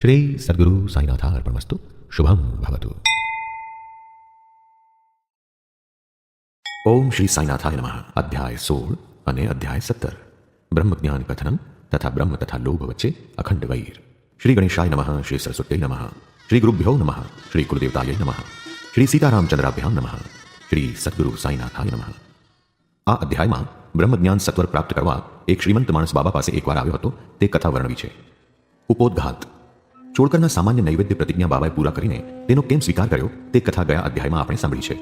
શ્રી સદગુરુ સાંઈનાથાર્પણમસ્તુ. શુભમ ભવતુ. ઓમ શ્રી સાંઈનાથાય નમઃ. અધ્યાય 16 અને અધ્યાય 17. બ્રહ્મજ્ઞાન કથનમ તથા બ્રહ્મ તથા લોભ વચ્ચે અખંડ વૈર. શ્રી ગણેશાય નમઃ. શ્રી સરસ્વત્यै નમઃ. શ્રી ગુરુભ્યો નમઃ. શ્રી કુલદેવતાય નમઃ. શ્રી સીતારામચંદ્રાભ્યામ નમઃ. શ્રી સદગુરુ સાંઈનાથાય નમઃ. આ અધ્યાયમાં બ્રહ્મજ્ઞાન સત્વર પ્રાપ્ત કરવા એક શ્રીમંત માણસ બાબા પાસે એકવાર આવ્યો હતો તે કથા વર્ણવી છે. ઉપોદઘાત. ચોળકરના સામાન્ય નૈવેદ્ય પ્રતિજ્ઞા બાબાએ પૂરા કરીને તેનો કેમ સ્વીકાર કર્યો તે કથા ગયા અધ્યાયમાં આપણે સાંભળી છે.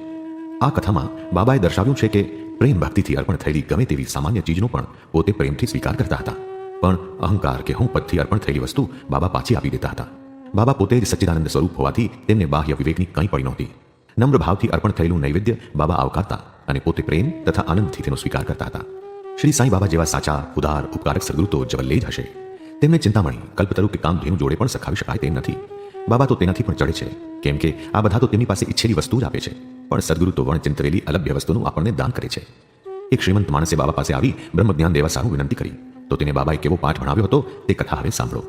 આ કથામાં બાબાએ દર્શાવ્યું છે કે પ્રેમ ભક્તિથી અર્પણ થયેલી ગમે તેવી સામાન્ય ચીજનો પણ પોતે પ્રેમથી સ્વીકાર કરતા હતા, પણ અહંકાર કે હું પદથી અર્પણ થયેલી વસ્તુ બાબા પાછી આપી દેતા હતા. બાબા પોતે જ સચ્ચિદાનંદ સ્વરૂપ હોવાથી તેમને બાહ્ય વિવેકની કંઈ પડી નહોતી. નમ્ર ભાવથી અર્પણ થયેલું નૈવેદ્ય બાબા આવકારતા અને પોતે પ્રેમ તથા આનંદથી તેનો સ્વીકાર કરતા હતા. શ્રી સાંઈ બાબા જેવા સાચા ઉદાર ઉપકારક સદગુરુ તો જવલ્લે જ હશે. તેમને ચિંતામણી, કલ્પતરુ કે કામધેનુ જોડે પણ સખાવી શકાય તેમ નથી. બાબા તો તેનાથી પણ ચડે છે, કેમ કે આ બધા તો તેમની પાસે ઈચ્છેલી વસ્તુ જ આપે છે, પણ સદગુરુ તો વણચિંતવેલી અલભ્ય વસ્તુનું આપણને દાન કરે છે. એક શ્રીમંત માણસે બાબા પાસે આવી બ્રહ્મજ્ઞાન દેવા સારું વિનંતી કરી તો તેને બાબાએ કેવો પાઠ ભણાવ્યો હતો તે કથા હવે સાંભળો.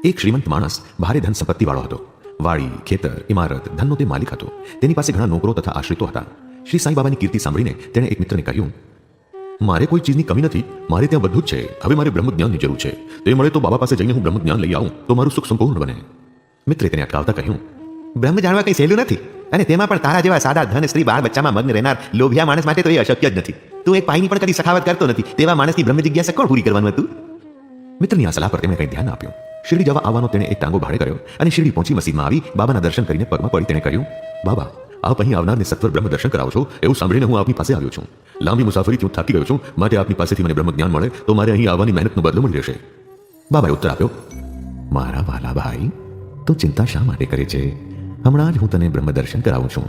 એક શ્રીમંત માણસ ભારે ધન સંપત્તિવાળો હતો. વાડી, ખેતર, ઇમારત, ધનનો તે માલિક હતો. તેની પાસે ઘણા નોકરો તથા આશ્રિતો હતા. શ્રી સાંઈ બાબાની કીર્તિ સાંભળીને તેણે એક મિત્રને કહ્યું, મારે કોઈ ચીજની કમી નથી, મારે ત્યાં બધું જ છે. હવે મારે બ્રહ્મજ્ઞાનની જરૂર છે. તે મળે તો બાબા પાસે જઈને હું બ્રહ્મજ્ઞાન લઈ આવું તો મારું સુખ સંપૂર્ણ બને. મિત્રે તેને અટકાવતા કહ્યું, બ્રહ્મ જાણવા કંઈ સહેલું નથી, અને તેમાં પણ તારા જેવા સાદા ધન સ્ત્રી બાળ બચ્ચામાં મગ્ન રહેનાર લોભિયા માણસ માટે તો એ અશક્ય જ નથી. તું એક પાઈની પણ કદી સખાવત કરતો નથી, તેવા માણસની બ્રહ્મ જિજ્ઞાસા કોણ પૂરી કરવાનું હતું? મિત્રની આ સલાહ પર તેમણે કંઈ ધ્યાન આપ્યું. શિરડી જવા આવવાનો તેણે એક ટાંગો ભાડે કર્યો અને શિરડી પહોંચી મસ્જિદમાં આવી બાબાના દર્શન કરીને પગમાં પડી તેણે કહ્યું, બાબા, આપ અહીં આવનારને સત્વર બ્રહ્મ દર્શન કરાવો છો એવું સાંભળીને હું આપની પાસે આવ્યો છું. લાંબી મુસાફરીથી હું થાકી ગયો છું, માટે આપની પાસેથી મને બ્રહ્મજ્ઞાન મળે તો મારે અહીં આવવાની મહેનતનો બદલો મળી રહેશે. બાબાએ ઉત્તર આપ્યો, મારા વાલા ભાઈ, તું ચિંતા શા માટે કરે છે? હમણાં જ હું તને બ્રહ્મ દર્શન કરાવું છું.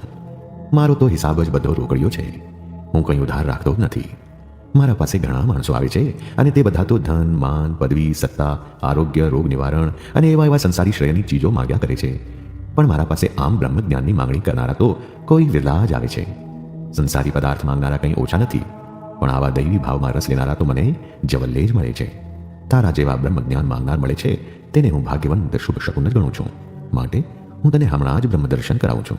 મારો તો હિસાબ જ બધો રોકડ્યો છે. હું કંઈ ઉધાર રાખતો જ નથી. મારા પાસે ઘણા માણસો આવે છે અને તે બધા તો ધન, માન, પદવી, સત્તા, આરોગ્ય, રોગ નિવારણ અને એવા સંસારી શ્રેયની ચીજો માગ્યા કરે છે, પણ મારા પાસે આમ બ્રહ્મજ્ઞાનની માંગણી કરનારા તો કોઈ વિરલા જ આવે છે. સંસારી પદાર્થ માંગનારા કંઈ ઓછા નથી, પણ આવા દૈવી ભાવમાં રસ લેનારા તો મને જવલ્લે જ મળે છે. તારા જેવા બ્રહ્મજ્ઞાન માંગનાર મળે છે તેને હું ભાગ્યવંત શુભ શકુન જ ગણું છું. માટે હું તને હમણાં જ બ્રહ્મદર્શન કરાવું છું.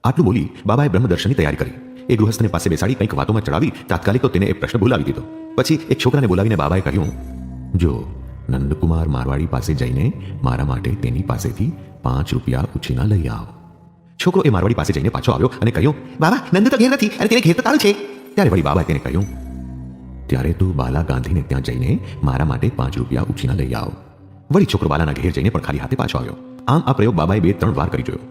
આટલું બોલી બાબાએ બ્રહ્મદર્શનની તૈયારી કરી. એ ગૃહસ્થને પાસે બેસાડી કંઈક વાતોમાં ચડાવી તાત્કાલિક તો તેને એક પ્રશ્ન બોલાવી દીધો. પછી એક છોકરાને બોલાવીને બાબાએ કહ્યું, જો નંદકુમાર મારવાડી પાસે જઈને મારા માટે તેની પાસેથી 5 રૂપિયા ઉછીના લઈ આવ. છોકરો એ મારવાડી પાસે જઈને પાછો આવ્યો અને કહ્યું, બાબા, નંદુ તો ઘેર નથી અને તેને ઘેર તો તાળું છે. ત્યારે વળી બાબાએ તેને કહ્યું, ત્યારે તું બાલા ગાંધીને ત્યાં જઈને મારા માટે 5 રૂપિયા ઉછીના લઈ આવ. વળી છોકરો બાલાના ઘેર જઈને પણ ખાલી હાથે પાછો આવ્યો. આમ આ પ્રયોગ બાબાએ 2-3 વાર કરી જોયો.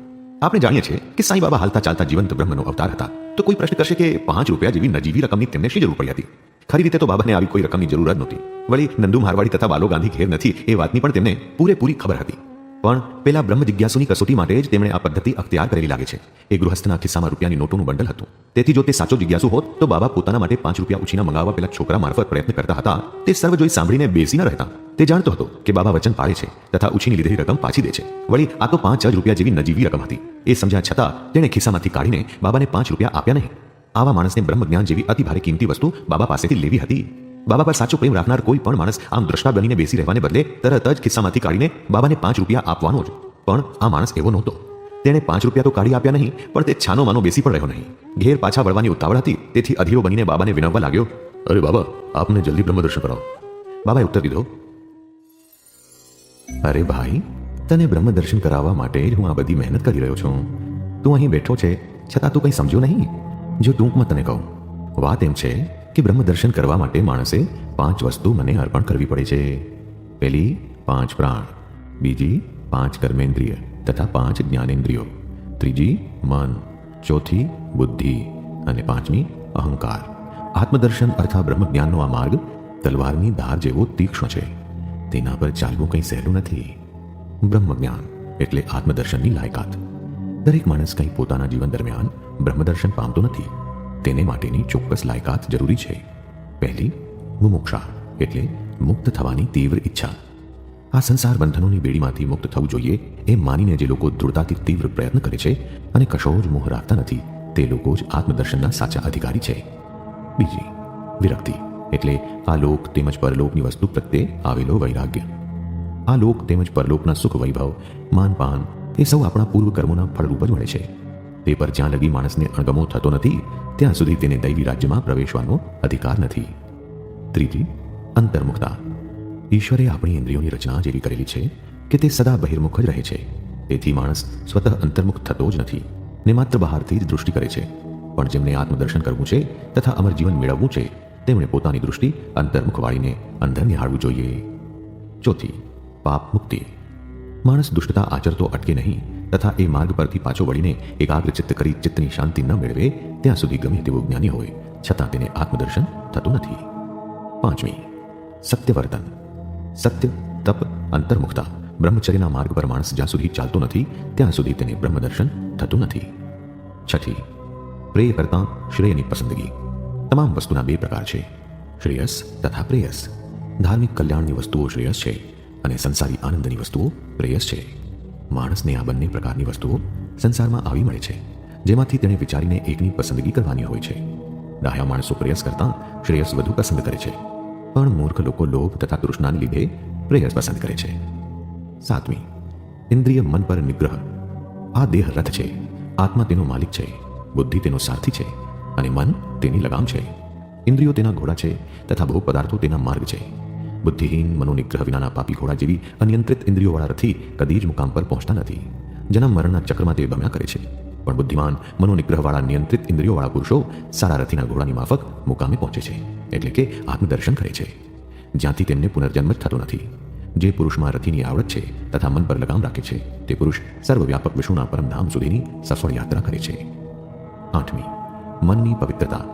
આપણે જાણીએ છીએ કે સાંઈ બાબા હાલતા ચાલતા જીવંત બ્રહ્મનો અવતાર હતા, તો કોઈ પ્રશ્ન કરશે કે 5 રૂપિયા જેવી નજીવી રકમની તેમને શી જરૂર પડી હતી? ખરી રીતે તો બાબાને આવી કોઈ રકમની જરૂર જ નહોતી. વળી નંદુ મારવાડી તથા બાલો ગાંધી ઘેર નથી એ વાતની પણ તેમને પૂરેપૂરી ખબર હતી, પણ પેલા બ્રહ્મ જિજ્ઞાસુની કસોટી માટે જ તેમણે આ પદ્ધતિ અખ્તિયાર કરેલી લાગે છે. એ ગૃહસ્થના ખિસ્સામાં રૂપિયાની નોટોનું બંડલ હતું. તેથી જો તે સાચો જિજ્ઞાસુ હોત તો બાબા પોતાના માટે 5 રૂપિયા ઉછીના મંગાવવા પેલા છોકરા મારફત પ્રયત્ન કરતા હતા. તે સર્વ જોઈ સાંભળીને બેસી ન રહેતા. તે જાણતો હતો કે બાબા વચન પાળે છે તથા ઉછીની લીધેલી રકમ પાછી દે છે. વળી આ તો 5 રૂપિયા જેવી નજીવી રકમ હતી. એ સમજ્યા છતાં તેણે ખિસ્સામાંથી કાઢીને બાબાને 5 રૂપિયા આપ્યા નહીં. આવા માણસને બ્રહ્મજ્ઞાન જેવી અતિ ભારે કિંમતી વસ્તુ બાબા પાસેથી લેવી હતી. બાબા પર સાચો પ્રેમ રાખનાર કોઈ પણ માણસ આમ દ્રષ્ટા બનીને બેસી રહેવાને બદલે તરત જ ખિસ્સામાંથી કાઢીને બાબાને 5 રૂપિયા આપવાનો જ. પણ આ માણસ એવો નહોતો. તેણે 5 રૂપિયા તો કાઢી આપ્યા નહીં, પણ તે છાનો માનો બેસી પણ રહ્યો નહીં. ઘેર પાછા વળવાની ઉતાવળ હતી, તેથી અધીરો બનીને બાબાને વિનવવા લાગ્યો, અરે બાબા, આપને જલ્દી બ્રહ્મદર્શન કરાવો. બાબાએ ઉત્તર દીધો, અરે ભાઈ, તને બ્રહ્મદર્શન કરાવવા માટે જ હું આ બધી મહેનત કરી રહ્યો છું. તું અહીં બેઠો છે છતાં તું કંઈ સમજ્યો નહીં. જો ટૂંકમાં તને કહું, વાત એમ છે કે બ્રહ્મદર્શન કરવા માટે માણસે 5 વસ્તુ મને અર્પણ કરવી પડે છે. પહેલી 5 પ્રાણ, બીજી 5 કર્મેન્દ્રિય તથા 5 જ્ઞાનેન્દ્રિયો, ત્રીજી મન, ચોથી બુદ્ધિ અને 5મી અહંકાર. આત્મદર્શન અર્થાત બ્રહ્મજ્ઞાનનો આ માર્ગ તલવારની ધાર જેવો તીક્ષ્ણ છે. તેના પર ચાલવું કંઈ સહેલું નથી. બ્રહ્મજ્ઞાન એટલે આત્મદર્શનની લાયકાત. દરેક માણસ કંઈ પોતાના જીવન દરમિયાન બ્રહ્મદર્શન પામતો નથી. તેને માટેની ચોક્કસ લાયકાત જરૂરી છે. પહેલી મુમુક્ષા એટલે મુક્ત થવાની તીવ્ર ઈચ્છા. આ સંસાર બંધનોની બેડીમાંથી મુક્ત થવું જોઈએ એમ માનીને જે લોકો દૃઢતાથી તીવ્ર પ્રયત્ન કરે છે અને કશો જ મોહ રાખતા નથી, તે લોકો જ આત્મદર્શનના સાચા અધિકારી છે. બીજી વિરક્તિ એટલે આ લોક તેમજ પરલોકની વસ્તુ પ્રત્યે આવેલો વૈરાગ્ય. આ લોક તેમજ પરલોકના સુખ વૈભવ, માનપાન એ સૌ આપણા પૂર્વ કર્મોના ફળરૂપ જ મળે છે. તે પર જ્યાં લગી માણસને અણગમો થતો નથી ત્યાં સુધી તેને દૈવી રાજ્યમાં પ્રવેશવાનો અધિકાર નથી. ત્રીજી, અંતર્મુખતા. ઈશ્વરે આપણી ઇન્દ્રિયોની રચના જેવી કરેલી છે કે તે સદા બહિર્મુખ જ રહે છે. તેથી માણસ સ્વતઃ અંતર્મુખ થતો જ નથી ને માત્ર બહારથી જ દૃષ્ટિ કરે છે. પણ જેમને આત્મદર્શન કરવું છે તથા અમર જીવન મેળવવું છે તેમણે પોતાની દૃષ્ટિ અંતર્મુખ વાળીને અંદર નિહાળવું જોઈએ. ચોથી, પાપ મુક્તિ. માણસ દુષ્ટતા આચરતો અટકે નહીં તથા એ માર્ગ પરથી પાછો વળીને એકાગ્ર ચિત્ત કરી ચિત્તની શાંતિ ન મેળવે ત્યાં સુધી ગમે તેવો જ્ઞાની હોય છતાં તેને આત્મદર્શન થતું નથી. પાંચમી, સત્યવર્તન. સત્ય, તપ, અંતર્મુખતા, બ્રહ્મચર્યના માર્ગ પર માણસ જ્યાં સુધી ચાલતો નથી ત્યાં સુધી તેને બ્રહ્મદર્શન થતું નથી. છઠ્ઠી, પ્રેય કરતાં શ્રેયની પસંદગી. તમામ વસ્તુના બે પ્રકાર છે, શ્રેયસ તથા પ્રેયસ. ધાર્મિક કલ્યાણની વસ્તુઓ શ્રેયસ છે અને સંસારી આનંદની વસ્તુઓ પ્રેયસ છે. માણસને આ બંને પ્રકારની વસ્તુઓ સંસારમાં આવી મળે છે જેમાંથી તેણે વિચારીને એકની પસંદગી કરવાની હોય છે. ડાહ્યા માણસો પ્રેયસ કરતાં શ્રેયસ વધુ પસંદ કરે છે, પણ મૂર્ખ લોકો લોભ તથા તૃષ્ણાને લીધે પ્રેયસ પસંદ કરે છે. સાતમી, ઇન્દ્રિય મન પર નિગ્રહ. આ દેહ રથ છે, આત્મા તેનો માલિક છે, બુદ્ધિ તેનો સારથી છે અને મન તેની લગામ છે. ઇન્દ્રિયો તેના ઘોડા છે તથા ભોગ પદાર્થો તેના માર્ગ છે. બુદ્ધિહીન મનોનિગ્રહ વિનાના પાપી ઘોડા જેવી અનિયંત્રિત ઇન્દ્રિયોવાળા રથી કદી જ મુકામ પર પહોંચતા નથી. જન્મ મરણના ચક્રમાં તે ભમ્યા કરે છે, પણ બુદ્ધિમાન મનોનિગ્રહવાળા નિયંત્રિત ઇન્દ્રિયોવાળા પુરુષો સારા રથીના ઘોડાની માફક મુકામે પહોંચે છે, એટલે કે આત્મદર્શન કરે છે, જ્યાંથી તેમને પુનર્જન્મ જ થતો નથી. જે પુરુષમાં રથીની આવડત છે તથા મન પર લગામ રાખે છે તે પુરુષ સર્વવ્યાપક વિષ્ણુના પરમધામ સુધીની સફળ યાત્રા કરે છે. આઠમી, મનની પવિત્રતા.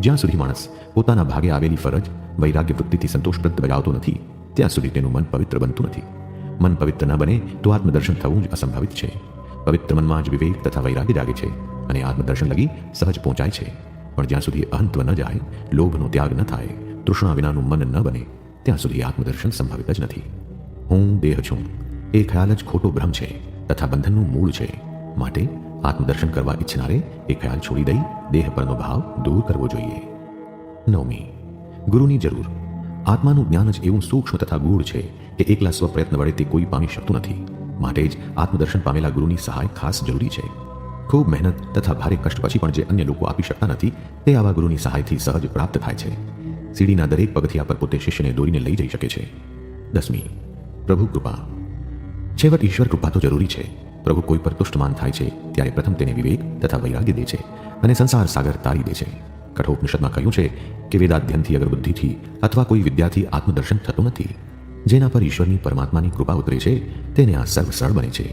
જ્યાં સુધી માણસ પોતાના ભાગે આવેલી ફરજ વૈરાગ્ય વૃત્તિથી સંતોષપ્રદ બજાવતો નથી ત્યાં સુધી તેનું મન પવિત્ર બનતું નથી. મન પવિત્ર ન બને તો આત્મદર્શન થવું જ અસંભવિત છે. પવિત્ર મનમાં જ વિવેક તથા વૈરાગ્ય જાગે છે અને આત્મદર્શન લગી સહજ પહોંચાય છે. પણ જ્યાં સુધી અહંત્વ ન જાય, લોભનો ત્યાગ ન થાય, તૃષ્ણા વિનાનું મન ન બને ત્યાં સુધી આત્મદર્શન સંભવિત જ નથી. હું દેહ છું એ ખ્યાલ જ ખોટો ભ્રમ છે તથા બંધનનું મૂળ છે. માટે આત્મદર્શન કરવા ઈચ્છનારે એ ખ્યાલ છોડી દઈ દેહ પરનો ભાવ દૂર કરવો જોઈએ. નવમી, ગુરુની જરૂર. આત્માનું જ્ઞાન જ એવું સૂક્ષ્મ તથા ગૂઢ છે કે એકલા સ્વપ્રયત્ન વડે તે કોઈ પામી શકતું નથી. માટે જ આત્મદર્શન પામેલા ગુરુની સહાય ખાસ જરૂરી છે. ખૂબ મહેનત તથા ભારે કષ્ટ પછી પણ જે અન્ય લોકો આપી શકતા નથી તે આવા ગુરુની સહાયથી સહજ પ્રાપ્ત થાય છે. સીડીના દરેક પગથિયા પર પોતે શિષ્યને દોરીને લઈ જઈ શકે છે. દસમી, પ્રભુ કૃપા. છેવટ ઈશ્વર કૃપા તો જરૂરી છે. પ્રભુ કોઈ પર તુષ્ટમાન થાય છે ત્યારે પ્રથમ તેને વિવેક તથા વૈરાગ્ય દે છે અને સંસાર સાગર તારી દે છે. કઠોપનિષદમાં કહ્યું છે કે વેદાધ્યનથી અગર બુદ્ધિથી અથવા કોઈ વિદ્યાથી આત્મદર્શન થતું નથી. જેના પર ઈશ્વરની પરમાત્માની કૃપા ઉતરે છે તેને આ સર્વ સરળ બને છે.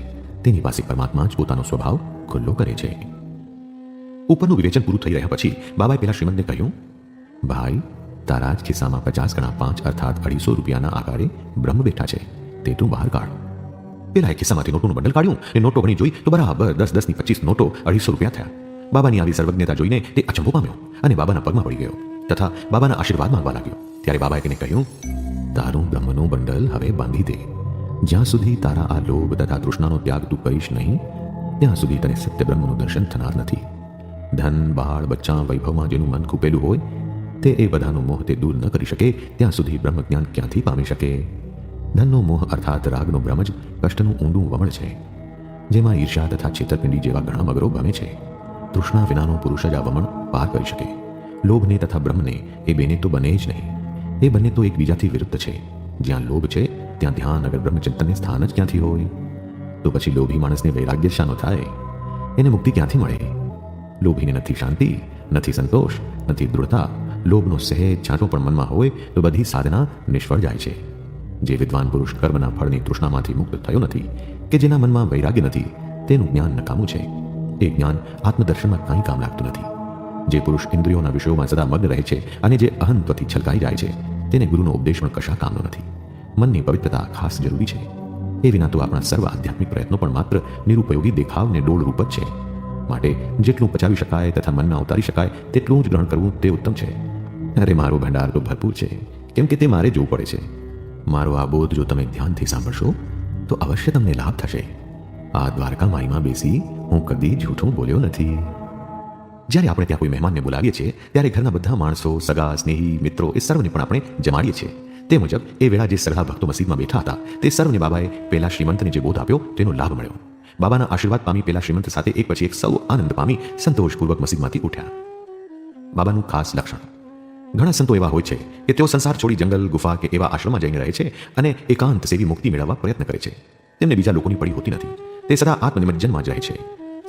તેની પાસે પરમાત્મા જ પોતાનો સ્વભાવ ખુલ્લો કરે છે. ઉપરનું વિવેચન પૂરું થઈ રહ્યા પછી બાબાએ પેલા શ્રીમંતને કહ્યું, ભાઈ, તારા જ ખિસ્સામાં 50 ગણા 5 અર્થાત 250 રૂપિયાના આકારે બ્રહ્મ બેઠા છે, તે તું બહાર કાઢ. પેલા ખિસ્સામાંથી નોટોનું બંડલ કાઢ્યું અને નોટો ગણી જોઈ તો બરાબર 10 ની 25 નોટો 250 રૂપિયા થયા. બાબાની આવી સર્વજ્ઞતા જોઈને તે અચંભો પામ્યો અને બાબાના પગમાં પડી ગયો તથા બાબાના આશીર્વાદ માંગવા લાગ્યો. ત્યારે બાબાએ તેને કહ્યું, તારું બ્રહ્મનું બંડલ હવે બાંધી દે. જ્યાં સુધી તારા આ લોભ તથા તૃષ્ણાનો ત્યાગ તું કરીશ નહીં ત્યાં સુધી તને સત્ય બ્રહ્મનું દર્શન થનાર નથી. ધન, બાળ, બચ્ચા, વૈભવમાં જેનું મન ખૂપેલું હોય તે એ બધાનો મોહ તે દૂર ન કરી શકે ત્યાં સુધી બ્રહ્મ જ્ઞાન ક્યાંથી પામી શકે? ધનનો મોહ અર્થાત રાગનો ભ્રમ જ કષ્ટનું ઊંડું વમળ છે, જેમાં ઈર્ષા તથા છેતરપિંડી જેવા ઘણા મગરો ગમે છે. તૃષ્ણા વિનાનો પુરુષ જ આ વમણ પાર કરી શકે. લોભને તથા બ્રહ્મને એ બેને તો બને જ નહીં. એ બંને તો એકબીજાથી વિરુદ્ધ છે. જ્યાં લોભ છે ત્યાં ધ્યાન અગર બ્રહ્મચિંતનને સ્થાન જ ક્યાંથી હોય? તો પછી લોભી માણસને વૈરાગ્ય શાનો થાય? એને મુક્તિ ક્યાંથી મળે? લોભીને નથી શાંતિ, નથી સંતોષ, નથી દૃઢતા. લોભનો સહેજ છાંટો પણ મનમાં હોય તો બધી સાધના નિષ્ફળ જાય છે. જે વિદ્વાન પુરુષ કર્મના ફળની તૃષ્ણામાંથી મુક્ત થયો નથી કે જેના મનમાં વૈરાગ્ય નથી તેનું જ્ઞાન નકામું છે. એ જ્ઞાન આત્મદર્શનમાં કંઈ કામ લાગતું નથી. જે પુરુષ ઇન્દ્રિયોના વિષયોમાં સદા મગ્ન રહે છે અને જે અહંત્વથી છલકાઈ જાય છે તેને ગુરુનો ઉપદેશ પણ કશા કામનો નથી. મનની પવિત્રતા ખાસ જરૂરી છે. એ વિના તો આપણા સર્વ આધ્યાત્મિક પ્રયત્નો પણ માત્ર નિરુપયોગી દેખાવ ને ડોળ રૂપ જ છે. માટે જેટલું પચાવી શકાય તથા મનમાં ઉતારી શકાય તેટલું જ ગ્રહણ કરવું તે ઉત્તમ છે. અરે મારો ભંડાર તો ભરપૂર છે, કેમ કે તે મારે જોવું પડે છે. મારો આ બોધ જો તમે ધ્યાનથી સાંભળશો તો અવશ્ય તમને લાભ થશે. આ દ્વારકા માઈમાં બેસી હું કદી જૂઠું બોલ્યો નથી. જ્યારે આપણે ત્યાં કોઈ મહેમાનને બોલાવીએ છીએ ત્યારે ઘરના બધા માણસો, સગા, સ્નેહી, મિત્રો એ સર્વને પણ આપણે જમાડીએ છીએ. તે મુજબ એ વેળા જે સરળા ભક્તો મસ્જિદમાં બેઠા હતા તે સર્વને બાબાએ પેલા શ્રીમંતને જે બોધ આપ્યો તેનો લાભ મળ્યો. બાબાના આશીર્વાદ પામી પેલા શ્રીમંત સાથે એક પછી એક સૌ આનંદ પામી સંતોષપૂર્વક મસ્જિદમાંથી ઉઠ્યા. બાબાનું ખાસ લક્ષણ: ઘણા સંતો એવા હોય છે કે તેઓ સંસાર છોડી જંગલ, ગુફા કે એવા આશ્રમમાં જઈને રહે છે અને એકાંત સેવી મુક્તિ મેળવવા પ્રયત્ન કરે છે. તેમને બીજા લોકોની પડી હોતી નથી. તે સદા આત્મનિમજ્જનમાં જ રહે છે.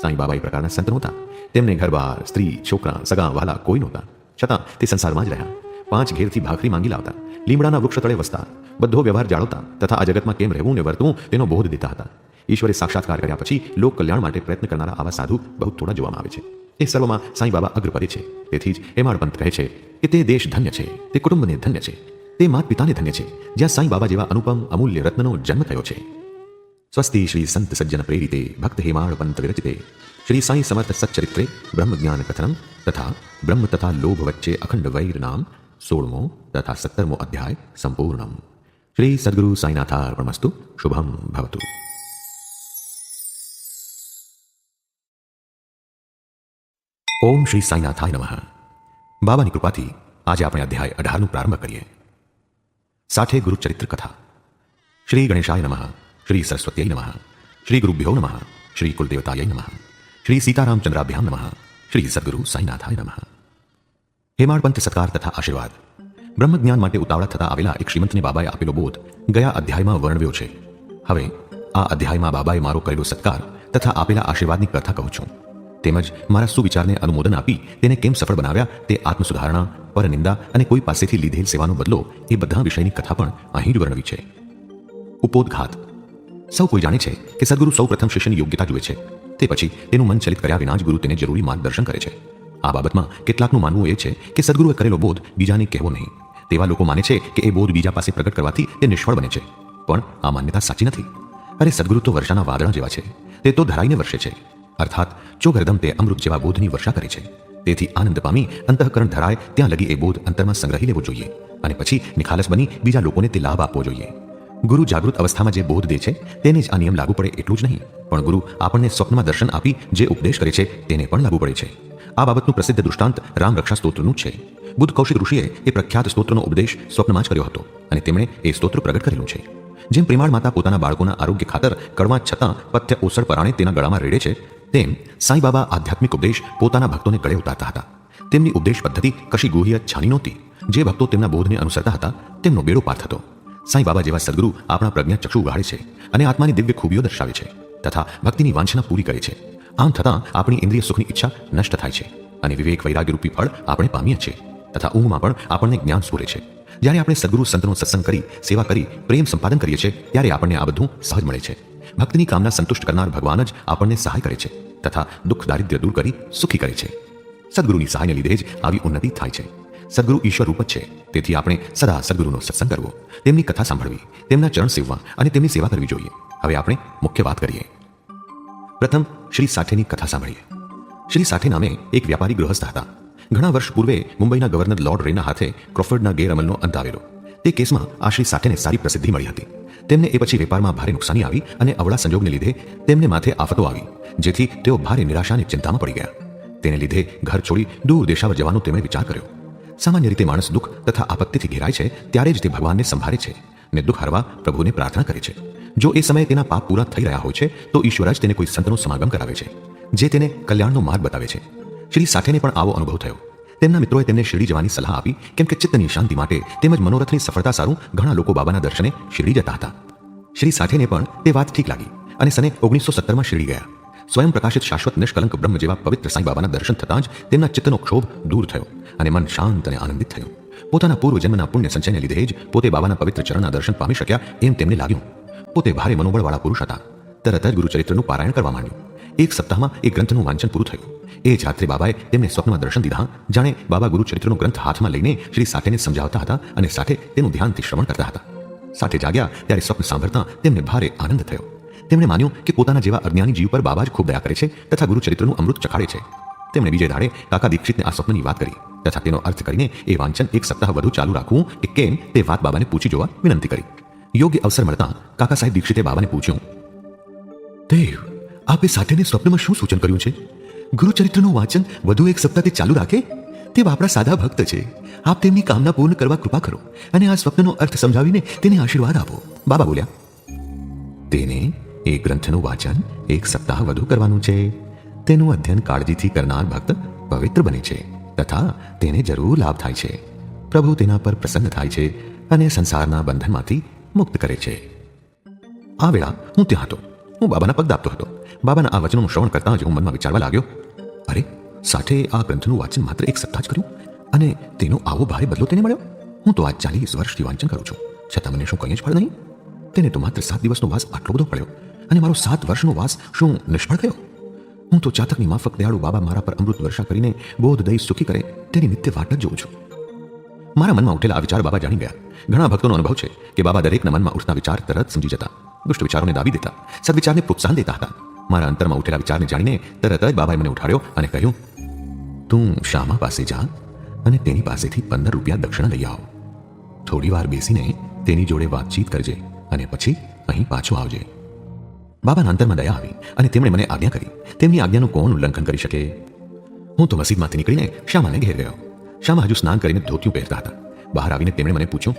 સાંઈ બાબા એ પ્રકારના સંત નહોતા. તેમને ઘરબાર, સ્ત્રી, છોકરા, સગા વહાલા કોઈ નહોતા. છતાં તે સંસારમાં જ રહ્યા. 5 ઘેરથી ભાખરી માંગી લાવતા, લીમડાના વૃક્ષ તળે વસતા, બધો વ્યવહાર જાળવતા તથા આ જગતમાં કેમ રહેવું ને વર્તવું તેનો બોધ દેતા હતા. ઈશ્વરે સાક્ષાત્કાર કર્યા પછી લોક કલ્યાણ માટે પ્રયત્ન કરનારા આવા સાધુ બહુ થોડા જોવામાં આવે છે. એ સર્વમાં સાંઈ બાબા અગ્રપદે છે. તેથી જ હેમાળ પંત કહે છે કે તે દેશ ધન્ય છે, તે કુટુંબને ધન્ય છે, તે માત પિતાને ધન્ય છે જ્યાં સાંઈ બાબા જેવા અનુપમ અમૂલ્ય રત્નનો જન્મ થયો છે. સ્વસ્તિ શ્રી સંત સજ્જન પ્રેરિતે ભક્ત હેમાળ પંત વિરચિતે શ્રી સાંઈ સમર્થ સચ્ચરિત્રે બ્રહ્મ જ્ઞાન કથનમ તથા બ્રહ્મ તથા લોભ વચ્ચે અખંડ વૈર નામ 16મો તથા 17મો અધ્યાય સંપૂર્ણમ. શ્રી સદ્ગુરુ સાંઈનાથાર્પણમસ્તુ. શુભમ ભવતુ. ઓમ શ્રી સાંઈનાથાય નમઃ. બાબાની કૃપાથી આજે આપણે અધ્યાય 18નો પ્રારંભ કરીએ. સાથે ગુરુચરિત્ર કથા. શ્રી ગણેશાય નમઃ, શ્રી સરસ્વત્यै નમઃ, શ્રી ગુરુભ્યો નમઃ, શ્રી કુલદેવતાય નમઃ, શ્રી સીતારામચંદ્રાભ્યામ નમઃ, શ્રી સદ્ગુરુ સાંઈનાથાય નમઃ. હેમાળપંથ સત્કાર તથા આશીર્વાદ. બ્રહ્મજ્ઞાન માટે ઉતાવળા થતા આવેલા એક શ્રીમંતને બાબાએ આપેલો બોધ ગયા અધ્યાયમાં વર્ણવ્યો છે. હવે આ અધ્યાયમાં બાબાએ મારો કરેલો સત્કાર તથા આપેલા આશીર્વાદની કથા કહું છું. તેમજ મારા સુવિચારને અનુમોદન આપી તેને કેમ સફળ બનાવ્યા તે આત્મસુધારણા, પરનિંદા અને કોઈ પાસેથી લીધેલ સેવાનો બદલો એ બધા વિષયની કથા પણ અહીં જ વર્ણવી છે. ઉપોદઘાત. સૌ કોઈ જાણે છે કે સદગુરુ સૌ પ્રથમ શિષ્યની યોગ્યતા જુએ છે. તે પછી તેનું મન ચલિત કર્યા વિના જ ગુરુ તેને જરૂરી માર્ગદર્શન કરે છે. આ બાબતમાં કેટલાકનું માનવું એ છે કે સદગુરુએ કરેલો બોધ બીજાને કહેવો નહીં. તેવા લોકો માને છે કે એ બોધ બીજા પાસે પ્રગટ કરવાથી તે નિષ્ફળ બને છે. પણ આ માન્યતા સાચી નથી. અરે સદગુરુ તો વર્ષાના વાદળા જેવા છે. તે તો ધરાઈને વર્ષે છે. અર્થાત ચોગરદમ તે અમૃત જેવા બોધની વર્ષા કરે છે. તેથી આનંદ પામી અંતઃકરણ ધરાય ત્યાં લગી એ બોધ અંતરમાં સંગ્રહી લેવો જોઈએ અને પછી નિખાલસ બની બીજા લોકોને તે લાભ આપવો જોઈએ. ગુરુ જાગૃત અવસ્થામાં જે બોધ દે છે તેને જ આ નિયમ લાગુ પડે એટલું જ નહીં, પણ ગુરુ આપણને સ્વપ્નમાં દર્શન આપી જે ઉપદેશ કરે છે તેને પણ લાગુ પડે છે. આ બાબતનું પ્રસિદ્ધ દૃષ્ટાંત રામ રક્ષા સ્તોત્રનું છે. બુદ્ધ કૌશિક ઋષિએ એ પ્રખ્યાત સ્તોત્રનો ઉપદેશ સ્વપ્નમાં જ કર્યો હતો અને તેમણે એ સ્તોત્ર પ્રગટ કરેલું છે. જેમ પ્રેમાળ માતા પોતાના બાળકોના આરોગ્ય ખાતર કડવા છતાં પથ્ય ઓસડ પરાણે તેના ગળામાં રેડે છે, તેમ સાંઈ બાબા આધ્યાત્મિક ઉપદેશ પોતાના ભક્તોને ગળે ઉતારતા હતા. તેમની ઉપદેશ પદ્ધતિ કશી ગુહ્ય છાની નહોતી. જે ભક્તો તેમના બોધને અનુસરતા હતા તેમનો બેડો પાર થતો. સાંઈ બાબા જેવા સદગુરુ આપણા પ્રજ્ઞા ચક્ષુ ઉગાડે છે અને આત્માની દિવ્ય ખૂબીઓ દર્શાવે છે તથા ભક્તિની વાંછના પૂરી કરે છે. આમ થતાં આપણી ઇન્દ્રિય સુખની ઈચ્છા નષ્ટ થાય છે અને વિવેક વૈરાગ્ય રૂપી ફળ આપણે પામીએ છીએ તથા ઊંઘમાં પણ આપણને જ્ઞાન સ્ફુરે છે. જ્યારે આપણે સદગુરુ સંતનો સત્સંગ કરી, સેવા કરી, પ્રેમ સંપાદન કરીએ છીએ ત્યારે આપણને આ બધું સહજ મળે છે. ભક્તિની કામના સંતુષ્ટ કરનાર ભગવાન જ આપણને સહાય કરે છે તથા દુઃખ દારિદ્ર્ય દૂર કરી સુખી કરે છે. સદગુરુની સહાયને લીધે જ આવી ઉન્નતિ થાય છે. સદગુરુ ઈશ્વર રૂપ જ છે. તેથી આપણે સદા સદગુરુનો સત્સંગ કરવો, તેમની કથા સાંભળવી, તેમના ચરણ સેવવા અને તેમની સેવા કરવી જોઈએ. હવે આપણે મુખ્ય વાત કરીએ. પ્રથમ શ્રી સાઠેની કથા સાંભળીએ. શ્રી સાઠે નામે એક વ્યાપારી ગૃહસ્થ હતા. ઘણા વર્ષ પૂર્વે મુંબઈના ગવર્નર લોર્ડ રેના હાથે ક્રોફર્ડના ગેરઅમલનો અંત આવેલો. તે કેસમાં આ શ્રી સાઠેને સારી પ્રસિદ્ધિ મળી હતી. તેમને એ પછી વેપારમાં ભારે નુકસાની આવી અને અવળા સંજોગને લીધે તેમને માથે આફતો આવી, જેથી તેઓ ભારે નિરાશાની ચિંતામાં પડી ગયા. તેને લીધે ઘર છોડી દૂર દેશાવર જવાનો તેમણે વિચાર કર્યો. સામાન્ય રીતે માણસ દુઃખ તથા આપત્તિથી ઘેરાય છે ત્યારે જ તે ભગવાનને સંભાળે છે ને દુઃખ હરવા પ્રભુને પ્રાર્થના કરે છે. જો એ સમયે તેના પાપ પૂરા થઈ રહ્યા હોય છે તો ઈશ્વર જ તેને કોઈ સંતનો સમાગમ કરાવે છે જે તેને કલ્યાણનો માર્ગ બતાવે છે. શ્રી સાઠેને પણ આવો અનુભવ થયો. તેમના મિત્રોએ તેમને શિરડી જવાની સલાહ આપી, કેમ કે ચિત્તની શાંતિ માટે તેમજ મનોરથની સફળતા સારું ઘણા લોકો બાબાના દર્શને શિરડી જતા હતા. શ્રી સાઠેને પણ તે વાત ઠીક લાગી અને સને 1917માં શિરડી ગયા. સ્વયં પ્રકાશિત શાશ્વત નિષ્કલંક બ્રહ્મ જેવા પવિત્ર સાંઈ બાબાના દર્શન થતાં જ તેમના ચિત્તનો ક્ષોભ દૂર થયો અને મન શાંત અને આનંદિત થયું. પોતાના પૂર્વ જન્મના પુણ્ય સંચયને લીધે જ પોતે બાબાના પવિત્ર ચરણના દર્શન પામી શક્યા એમ તેમને લાગ્યું. પોતે ભારે મનોબળવાળા પુરુષ હતા. તરત જ ગુરુચરિત્રનું પારાયણ કરવા માંડ્યું. એક સપ્તાહમાં એ ગ્રંથનું વાંચન પૂરું થયું. એ જ રાત્રે બાબાએ તેમને સ્વપ્નમાં દર્શન દીધા, જાણે બાબા ગુરુચરિત્રનો ગ્રંથ હાથમાં લઈને શ્રી સાઠેને સમજાવતા હતા અને સાઠે તેનું ધ્યાનથી શ્રવણ કરતા હતા. સાઠે જાગ્યા ત્યારે સ્વપ્ન સાંભળતા તેમને ભારે આનંદ થયો. તેમણે માન્યું કે પોતાના જેવા અજ્ઞાની જીવ પર બાબા જ ખૂબ દયા કરે છે તથા ગુરુચરિત્રનું અમૃત ચખાડે છે. તેમણે બીજે દાડે કાકા દીક્ષિતને આ સ્વપ્નની વાત કરી તથા તેનો અર્થ કરીને એ વાંચન એક સપ્તાહ વધુ ચાલુ રાખવું કે કેમ તે વાત બાબાને પૂછી જોવા વિનંતી કરી. યોગ્ય અવસર મળતા કાકા સાહેબ દીક્ષિતે બાબાને પૂછ્યું, દેવ, આપે સાઠેને સ્વપ્નમાં શું સૂચન કર્યું છે? ગુરુચરિત્રનું વાંચન વધુ એક સપ્તાહથી ચાલુ રાખે? તે આપણા સાદા ભક્ત છે. આપ તેમની કામના પૂર્ણ કરવા કૃપા કરો અને આ સ્વપ્નનો અર્થ સમજાવીને તેને આશીર્વાદ આપો. બાબા બોલ્યા, તેને એ ગ્રંથનું વાંચન 1 સપ્તાહ વધુ કરવાનું છે. તેનું અધ્યયન કાળજીથી કરનાર ભક્ત પવિત્ર બને છે તથા તેને જરૂર લાભ થાય છે. પ્રભુ તેના પર પ્રસન્ન થાય છે અને સંસારના બંધનમાંથી મુક્ત કરે છે. આ વેળા હું ત્યાં હતો. હું બાબાના પગ દાબતો હતો. બાબાના આ વચનોનું શ્રવણ કરતાં જ હું મનમાં વિચારવા લાગ્યો, અરે સાથે આ ગ્રંથનું વાંચન માત્ર 1 સપ્તાહ જ કર્યું અને તેનો આવો ભારે બદલો તેને મળ્યો. હું તો આજ 40 વર્ષથી વાંચન કરું છું, છતાં મને શું કંઈ જ ફળ નહીં. તેને તો માત્ર 7 દિવસનો વાસ આટલો બધો પડ્યો અને મારો 7 વર્ષનો વાસ શું નિષ્ફળ ગયો? હું તો ચાતકની માફક દયાળુ બાબા મારા પર અમૃત વર્ષા કરીને બોધ દઈ સુખી કરે તેની નિત્ય વાટ જ જોઉં છું. મારા મનમાં ઉઠેલા આ વિચાર બાબા જાણી ગયા. ઘણા ભક્તોનો અનુભવ છે કે બાબા દરેકના મનમાં ઉઠતા વિચાર તરત સમજી જતા, દુષ્ટ વિચારોને દાબી દેતા, સદવિચારને પ્રોત્સાહન દેતા હતા. મારા અંતરમાં ઉઠેલા વિચારને જાણીને તરત જ બાબાએ મને ઉઠાડ્યો અને કહ્યું, તું શ્યામા પાસે જા અને તેની પાસેથી 15 રૂપિયા દક્ષિણા લઈ આવ. થોડી વાર બેસીને તેની જોડે વાતચીત કરજે અને પછી અહીં પાછો આવજે. બાબાના અંતરમાં દયા આવી અને તેમણે મને આજ્ઞા કરી. તેમની આજ્ઞાનું કોણ ઉલ્લંઘન કરી શકે? હું તો મસ્જિદમાંથી નીકળીને શ્યામાને ઘેર ગયો. શ્યામા હજુ સ્નાન કરીને ધોતિયું પહેરતા હતા. બહાર આવીને તેમણે મને પૂછ્યું,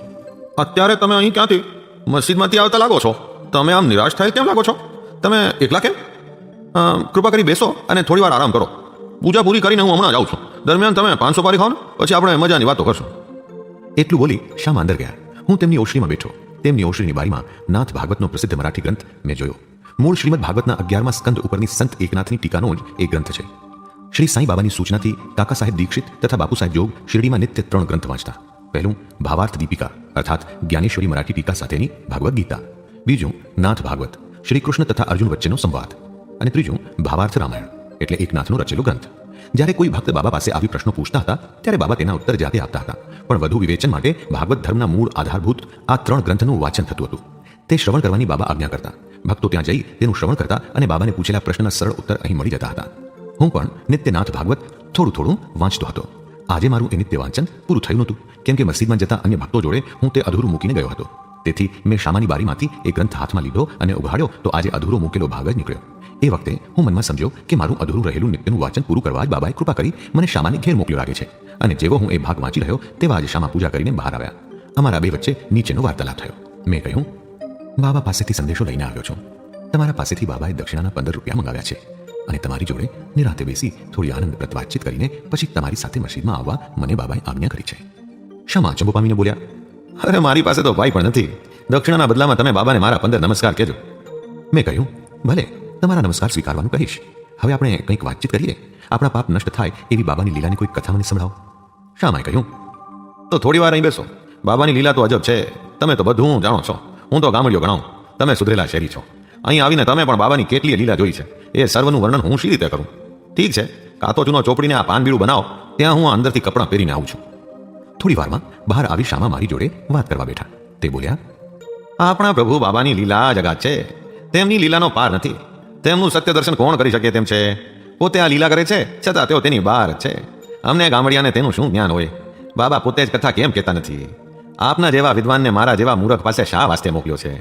અત્યારે તમે અહીં ક્યાંથી? મસ્જિદમાંથી આવતા લાગો છો. તમે આમ નિરાશ થાય કેમ લાગો છો? તમે એકલા કેમ? કૃપા કરી બેસો અને થોડી વાર આરામ કરો. પૂજા પૂરી કરીને હું હમણાં જાઉં છું. દરમિયાન તમે 500 પારી ખાઓ ને, પછી આપણે મજાની વાતો કરશું. એટલું બોલી શ્યામા અંદર ગયા. હું તેમની ઓસરીમાં બેઠો. તેમની ઓસરીની બારીમાં નાથ ભાગવતનો પ્રસિદ્ધ મરાઠી ગ્રંથ મેં જોયો. મૂળ શ્રીમદ ભાગવતના 11મા સ્કંદ ઉપરની સંત એકનાથની ટીકાનો જ એક ગ્રંથ છે. શ્રી સાંઈ બાબાની સૂચનાથી કાકા સાહેબ દીક્ષિત તથા બાપુ સાહેબ જોગ શિરડીમાં નિત્ય 3 ગ્રંથ વાંચતા. પહેલું ભાવાર્થ દીપિકા અર્થાત જ્ઞાનેશ્વરી મરાઠી ટીકા સાથેની ભાગવત ગીતા. બીજું નાથ ભાગવત, શ્રી કૃષ્ણ તથા અર્જુન વચ્ચેનો સંવાદ. અને ત્રીજું ભાવાર્થ રામાયણ એટલે એકનાથનો રચેલો ગ્રંથ. જ્યારે કોઈ ભક્ત બાબા પાસે આવી પ્રશ્નો પૂછતા હતા ત્યારે બાબા તેના ઉત્તર જાતે આપતા હતા. પણ વધુ વિવેચન માટે ભાગવત ધર્મના મૂળ આધારભૂત આ 3 ગ્રંથનું વાંચન થતું હતું. તે શ્રવણ કરવાની બાબા આજ્ઞા કરતા. ભક્તો ત્યાં જઈ તેનું શ્રવણ કરતા અને બાબાને પૂછેલા પ્રશ્નના સરળ ઉત્તર અહીં મળી જતા હતા. હું પણ નિત્યનાથ ભાગવત થોડું થોડું વાંચતો હતો. આજે મારું એ નિત્ય વાંચન પૂરું થયું નહોતું, કેમ કે મસ્જિદમાં જતા અન્ય ભક્તો જોડે હું તે અધૂરું મૂકીને ગયો હતો. તેથી મેં શામાની બારીમાંથી એ ગ્રંથ હાથમાં લીધો અને ઉઘાડ્યો તો આજે અધૂરો મૂકેલો ભાગ જ નીકળ્યો. એ વખતે હું મનમાં સમજ્યો કે મારું અધૂરું રહેલું નિત્યનું વાંચન પૂરું કરવા જ બાબાએ કૃપા કરી મને શામાને ઘેર મોકલ્યો લાગે છે. અને જેવો હું એ ભાગ વાંચી રહ્યો તેવા જ શામા પૂજા કરીને બહાર આવ્યા. અમારા બે વચ્ચે નીચેનો વાર્તાલાપ થયો. મેં કહ્યું, બાબા પાસેથી સંદેશો લઈને આવ્યો છું. તમારા પાસેથી બાબાએ દક્ષિણાના 15 રૂપિયા મંગાવ્યા છે અને તમારી જોડે નિરાંતે બેસી થોડી આનંદપ્રદ વાતચીત કરીને પછી તમારી સાથે મસ્જિદમાં આવવા મને બાબાએ આજ્ઞા કરી છે. શામા ચંબો પામીને બોલ્યા, અરે મારી પાસે તો ભાઈ પણ નથી. દક્ષિણાના બદલામાં તમે બાબાને મારા 15 નમસ્કાર કહેજો. મેં કહ્યું, ભલે, તમારા નમસ્કાર સ્વીકારવાનું કહીશ. હવે આપણે કંઈક વાતચીત કરીએ. આપણા પાપ નષ્ટ થાય એવી બાબાની લીલાની કોઈ કથા મને સંભળાવો. શામાએ કહ્યું, તો થોડી વાર અહીં બેસો. બાબાની લીલા તો અજબ છે. તમે તો બધું જાણો છો. હું તો ગામડિયો ગણાવું. તમે સુધરેલા શહેરી છો. અહીં આવીને તમે પણ બાબાની કેટલીય લીલા જોઈ છે. એ સર્વનું વર્ણન હું શી રીતે કરું? ઠીક છે, કાતો ચૂનો ચોપડીને આ પાન બીડું બનાવો, ત્યાં હું અંદરથી કપડાં પહેરીને આવું છું. થોડી વારમાં બહાર આવી શામા મારી જોડે વાત કરવા બેઠા. તે બોલ્યા, આપણા પ્રભુ બાબાની લીલા જગાત છે. તેમની લીલાનો પાર નથી. તેમનું સત્ય દર્શન કોણ કરી શકે તેમ છે? પોતે આ લીલા કરે છે છતાં તેઓ તેની બહાર છે. અમને ગામડિયાને તેનું શું જ્ઞાન હોય? બાબા પોતે જ કથા કેમ કહેતા નથી? આપના જેવા વિદ્વાનને મારા જેવા મૂર્ખ પાસે શા વાસ્તે મોકલ્યો છે?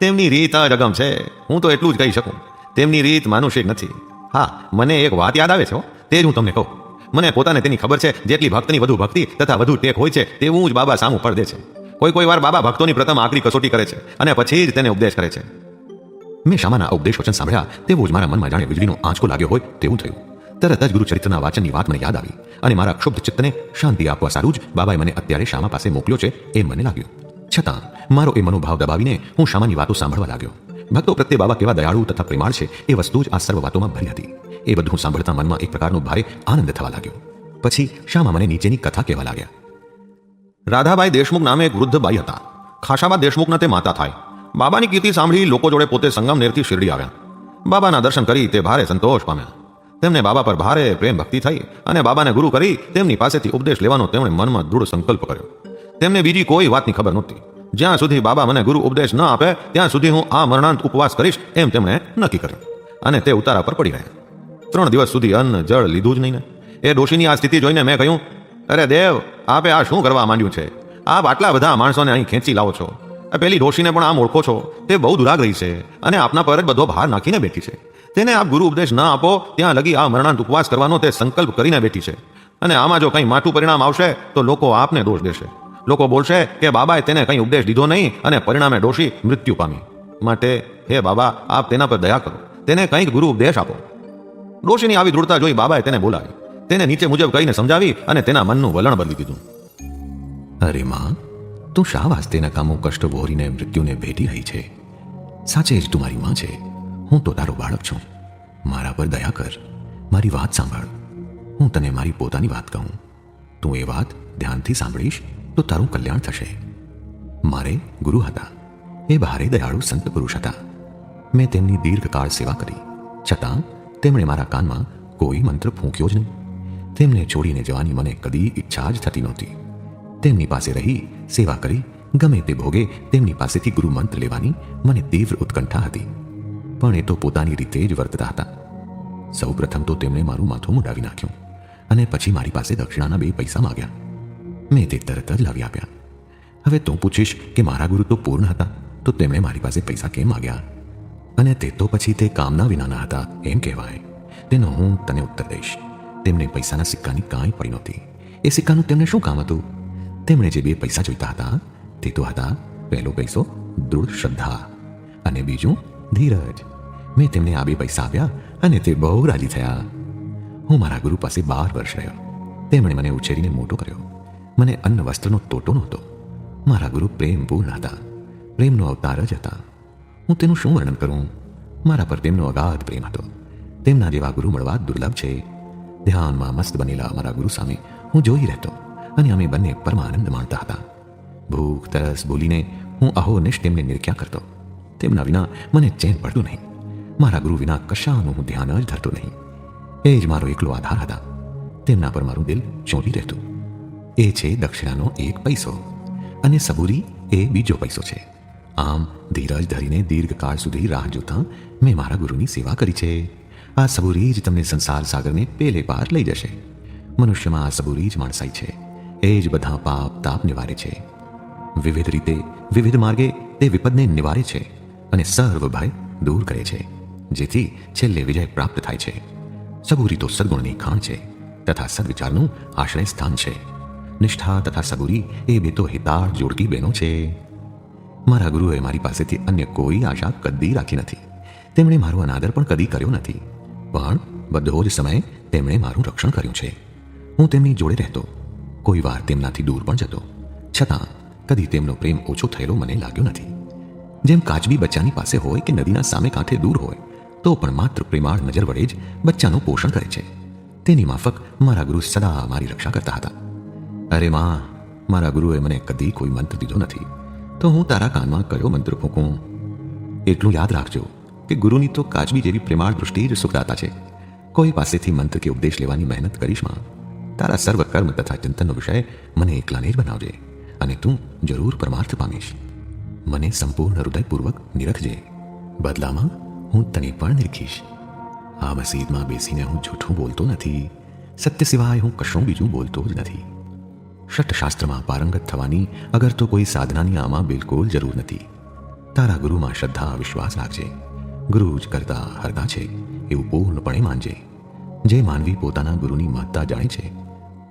તેમની રીત અજગમ છે. હું તો એટલું જ કહી શકું, તેમની રીત માનુષિક નથી. હા, મને એક વાત યાદ આવે છે, તે જ હું તમને કહું. મને પોતાને તેની ખબર છે, જેટલી ભક્તની વધુ ભક્તિ તથા વધુ ટેક હોય છે તેવું જ બાબા સામું ફળ દે છે. કોઈ વાર બાબા ભક્તોની પ્રથમ આકરી કસોટી કરે છે અને પછી જ તેને ઉપદેશ કરે છે. મેં શામાના ઉપદેશ વચન સાંભળ્યા તેવું જ મારા મનમાં જાણે વીજળીનો આંચકો લાગ્યો હોય તેવું થયું. તરત જ ગુરુચરિત્રના વાંચનની વાત મને યાદ આવી અને મારા ક્ષુબ્ધ ચિત્તને શાંતિ આપવા સારું જ બાબાએ મને અત્યારે શામા પાસે મોકલ્યો છે એ મને લાગ્યું. છતાં મારો એ મનોભાવ દબાવીને હું શામાની વાતો સાંભળવા લાગ્યો. ભક્તો પ્રત્યે બાબા કેવા દયાળુ તથા પ્રેમાળ છે એ વસ્તુ જ આ સર્વ વાતોમાં ભરી હતી. એ બધું સાંભળતા મનમાં એક પ્રકારનો ભારે આનંદ થવા લાગ્યો. પછી શામા મને નીચેની કથા કહેવા લાગ્યા. રાધાબાઈ દેશમુખ નામે એક વૃદ્ધ બાઈ હતા. ખાશાબા દેશમુખના તે માતા થાય. બાબાની કીર્તિ સાંભળી લોકો જોડે પોતે સંગમનેરથી શિરડી આવ્યા. બાબાના દર્શન કરી તે ભારે સંતોષ પામ્યા. તેમને બાબા પર ભારે પ્રેમ ભક્તિ થઈ અને બાબાને ગુરુ કરી તેમની પાસેથી ઉપદેશ લેવાનો તેમણે મનમાં દૃઢ સંકલ્પ કર્યો. તેમને બીજી કોઈ વાતની ખબર નહોતી. જ્યાં સુધી બાબા મને ગુરુ ઉપદેશ ન આપે ત્યાં સુધી હું આ મરણાંત ઉપવાસ કરીશ એમ તેમણે નક્કી કર્યું અને તે ઉતારા પર પડી રહ્યા. 3 દિવસ સુધી અન્ન જળ લીધું જ નહીં ને. એ ડોશીની આ સ્થિતિ જોઈને મેં કહ્યું, અરે દેવ, આપે આ શું કરવા માંડ્યું છે? આપ આટલા બધા માણસોને અહીં ખેંચી લાવો છો. પેલી ડોશીને પણ આમ ઓળખો છો. તે બહુ દુરાગ્રહી છે અને આપના પર જ બધો ભાર નાખીને બેઠી છે. તેને આપ ગુરુ ઉપદેશ ન આપો ત્યાં લગી આ મરણાંત ઉપવાસ કરવાનો તે સંકલ્પ કરીને બેઠી છે. અને આમાં જો કંઈ માઠું પરિણામ આવશે તો લોકો આપને દોષ દેશે. લોકો બોલશે કે બાબાએ તેને કંઈ ઉપદેશ દીધો નહીં અને પરિણામે ડોશી મૃત્યુ પામી. માટે હે બાબા, આપ તેના પર દયા કરો, તેને કંઈક ગુરુ ઉપદેશ આપો. ડોશીની આવી દૃઢતા જોઈ બાબાએ તેને બોલાવી, તેને નીચે મુજબ કહીને સમજાવી અને તેના મનનું વલણ બદલી દીધું. અરે માં, તું શા વાસ્તે નકામો કષ્ટ વહોરીને મૃત્યુને ભેટી રહી છે? સાચે જ તું મારી માં છે. હું તો તારો બાળક છું. મારા પર દયા કર, મારી વાત સાંભળ. હું તને મારી પોતાની વાત કહું. તું એ વાત ધ્યાનથી સાંભળીશ તો તારું કલ્યાણ થશે. મારે ગુરુ હતા. એ ભારે દયાળુ સંત પુરુષ હતા. મેં તેમની દીર્ઘકાળ સેવા કરી, છતાં તેમણે મારા કાનમાં કોઈ મંત્ર ફૂંક્યો જ નહીં. તેમને છોડીને જવાની મને કદી ઈચ્છા જ થતી નહોતી. તેમની પાસે રહી સેવા કરી ગમે તે ભોગે તેમની પાસેથી ગુરુ મંત્ર લેવાની મને તીવ્ર ઉત્કંઠા હતી. પણ એ તો પોતાની રીતે જ વર્તતા હતા. સૌ પ્રથમ તો તેમણે મારું માથું મુડાવી નાખ્યું અને પછી મારી પાસે દક્ષિણાના 2 પૈસા માગ્યા. મેં તે તરત જ લાવી આપ્યા. હવે તું પૂછીશ કે મારા ગુરુ તો પૂર્ણ હતા, તો તેમણે મારી પાસે પૈસા કેમ માગ્યા? અને તે તો પછી તે કામના વિનાના હતા એમ કહેવાય. તેનો હું તને ઉત્તર દઈશ. તેમને પૈસાના સિક્કાની કાંઈ પડી નહોતી. એ સિક્કાનું તેમને શું કામ હતું? તેમણે જે 2 પૈસા જોઈતા હતા તે તો હતા, પહેલો પૈસો દૃઢ શ્રદ્ધા અને બીજું ધીરજ. મેં તેમને આ 2 પૈસા આપ્યા અને તે બહુ રાજી થયા. હું મારા ગુરુ પાસે 12 વર્ષ રહ્યો. તેમણે મને ઉછેરીને મોટો કર્યો. મને અન્ન વસ્ત્રનો તોટો નહોતો. મારા ગુરુ પ્રેમપૂર્ણ હતા, પ્રેમનો અવતાર જ હતા. હું તેનું શું વર્ણન કરું? મારા પર તેમનો અગાધ પ્રેમ હતો. તેમના જેવા ગુરુ મળવા દુર્લભ છે. ધ્યાનમાં મસ્ત બનેલા મારા ગુરુ સામે હું જોઈ રહેતો અને અમે બંને પરમાનંદ માણતા હતા. ભૂખ તરસ બોલીને હું અહોનિશ તેમને નિરીખ્યા કરતો. તેમના વિના મને ચેન પડતું નહીં. મારા ગુરુ વિના કશાનું હું ધ્યાન જ ધરતો નહીં. એ જ મારો એકલો આધાર હતા. તેમના પર મારું દિલ ચોંટી રહેતું. એ છે દક્ષિણાનો 1 પૈસો અને સબૂરી એ બીજો પૈસો છે. આમ ધીરજ ધરીને દીર્ઘકાળ સુધી રાહ જોતા મેં મારા ગુરુની સેવા કરી છે. આ સબૂરી જ તમને સંસાર સાગરને પેલે પાર લઈ જશે. મનુષ્યમાં આ સબૂરી જ માણસાઈ છે. એ જ બધા પાપ તાપ નિવારે છે. વિવિધ રીતે વિવિધ માર્ગે તે વિપદને નિવારે છે અને સર્વ ભય દૂર કરે છે, જેથી છેલ્લે વિજય પ્રાપ્ત થાય છે. સબૂરી તો સદગુણની ખાણ છે તથા સદવિચારનું આશ્રય સ્થાન છે. નિષ્ઠા તથા સબૂરી એ 2 તો હિતાળ જોડકી બહેનો છે. મારા ગુરુએ મારી પાસેથી અન્ય કોઈ આશા કદી રાખી નથી. તેમણે મારો અનાદર પણ કદી કર્યો નથી. પણ બધો જ સમય તેમણે મારું રક્ષણ કર્યું છે. હું તેમની જોડે રહેતો, કોઈ વાર તેમનાથી દૂર પણ જતો, છતાં કદી તેમનો પ્રેમ ઓછો થયેલો મને લાગ્યો નથી. જેમ કાચબી બચ્ચાની પાસે હોય કે નદીના સામે કાંઠે દૂર હોય તો પણ માત્ર પ્રેમાળ નજર વડે જ બચ્ચાનું પોષણ કરે છે, તેની માફક મારા ગુરુ સદા મારી રક્ષા કરતા હતા. અરે માં, મારા ગુરુએ મને કદી કોઈ મંત્ર દીધો નથી, તો હું તારા કાનમાં કયો મંત્ર ફૂંકું? એટલું યાદ રાખજો કે ગુરુની તો કાચબી જેવી પ્રેમાળ દૃષ્ટિ જ સુખદાતા છે. કોઈ પાસેથી મંત્ર કે ઉપદેશ લેવાની મહેનત કરીશ માં, તારા સર્વ કર્મ તથા ચિંતનનો વિષય મને એકલાને જ બનાવજે અને તું જરૂર પરમાર્થ પામીશ. મને સંપૂર્ણ હૃદયપૂર્વક નિરખજે, બદલામાં હું તને પણ નિરખીશ. આ મસ્જિદમાં બેસીને હું જૂઠું બોલતો નથી. સત્ય સિવાય હું કશું બીજું બોલતો જ નથી. ષટશાસ્ત્રમાં પારંગત થવાની અગર તો કોઈ સાધનાની આમાં બિલકુલ જરૂર નથી. તારા ગુરુમાં શ્રદ્ધા વિશ્વાસ રાખજે. ગુરુ જ કરતા હરતા છે એવું પૂર્ણપણે માનજે. જે માનવી પોતાના ગુરુની મહત્તા જાણે છે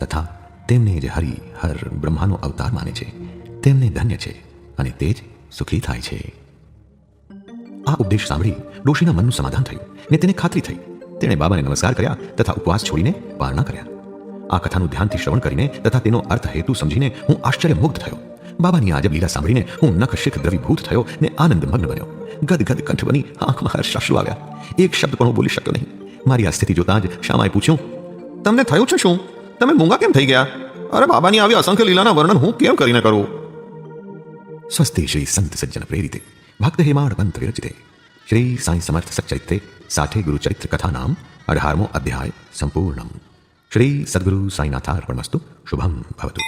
તથા તેમને જ હરિ હર બ્રહ્માનો અવતાર માને છે, તેમને ધન્ય છે અને તે જ સુખી થાય છે. આ ઉપદેશ સાંભળી ડોશીના મનનું સમાધાન થયું ને તેને ખાતરી થઈ. તેણે બાબાને નમસ્કાર કર્યા તથા ઉપવાસ છોડીને પારણા કર્યા. આ કથાનું ધ્યાનથી શ્રવણ કરીને તથા તેનો અર્થ હેતુ સમજીને હું આશ્ચર્યમુગ્ધ થયો. બાબાની આજબ લીલા સાંભળીને હું નખશિખ દ્રવીભૂત થયો ને આનંદમગ્ન બન્યો. ગદગદ કંઠ બની આંખમાં હર્ષાશ્રુ આવ્યા. એક શબ્દ પણ હું બોલી શક્યો નહીં. મારી આ સ્થિતિ જોતાં જ શ્યામાએ પૂછ્યું, તમને થયું છે શું? તમે મૂંગા કેમ થઈ ગયા? અરે બાબાની આવી અસંખ્ય લીલાના વર્ણન હું કેમ કરીને કરું? સ્વસ્તિ શ્રી સંત સજ્જન પ્રેરિતે ભક્ત હેમાડ પંથ વિરચિતે શ્રી સાંઈ સમર્થ સચ્ચરિત્રે સાઠે ગુરુચરિત્ર કથાનામ 18મો અધ્યાય સંપૂર્ણમ. શ્રી સદગુરુ સાંઈનાથાર્પણમસ્તુ. શુભમ ભવતુ.